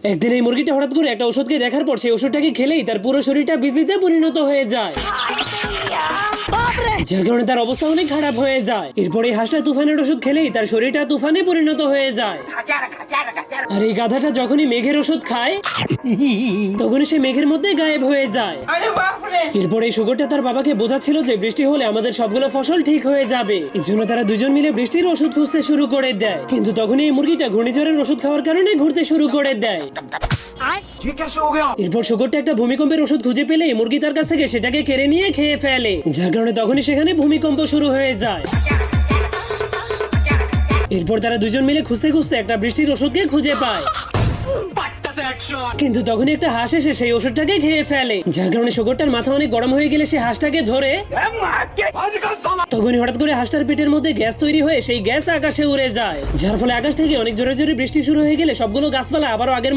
একদিন এই মুরগিটা হঠাৎ করে একটা ওষুধকে দেখার পর সেই ওষুধটাকে খেলেই তার পুরো শরীরটা বিজলিতে পরিণত হয়ে যায়, যার কারণে তার অবস্থা অনেক খারাপ হয়ে যায়। এরপর এই হাঁসটা তুফানের ওষুধ খেলেই তার শরীরটা তুফানে পরিণত হয়ে যায়। আর এই গাধাটা যখনই মেঘের ওষুধ খায় তখনই সে মেঘের মধ্যে গায়েব হয়ে যায়। এরপর এই শুকরটা তার বাবাকে বোঝাচ্ছিল যে বৃষ্টি হলে আমাদের সবগুলো ফসল ঠিক হয়ে যাবে, এই জন্য তারা দুজন মিলে বৃষ্টির ওষুধ খুঁজতে শুরু করে দেয়। কিন্তু তখনই এই মুরগিটা ঘূর্ণিঝড়ের ওষুধ খাওয়ার কারণে ঘুরতে শুরু করে দেয়। এরপর শুকরটা একটা ভূমিকম্পের ওষুধ খুঁজে পেলে মুরগি তার কাছ থেকে সেটাকে কেড়ে নিয়ে খেয়ে ফেলে, যার কারণে তখনই সেখানে ভূমিকম্প শুরু হয়ে যায়। এরপর তারা দুজন মিলে খুঁজতে খুঁজতে একটা বৃষ্টির ওষুধকে খুঁজে পায়, কিন্তু তখনই একটা হাঁস এসে সেই ওষুধটাকে খেয়ে ফেলে, যার কারণে শুকরটার মাথা অনেক গরম হয়ে গেলে সে হাঁসটাকে ধরে। তখনই হঠাৎ করে হাঁসটার পেটের মধ্যে গ্যাস তৈরি হয়ে সেই গ্যাস আকাশে উড়ে যায়, যার ফলে আকাশ থেকে অনেক জোরে জোরে বৃষ্টি শুরু হয়ে গেলে সবগুলো গাছপালা আবারও আগের মতো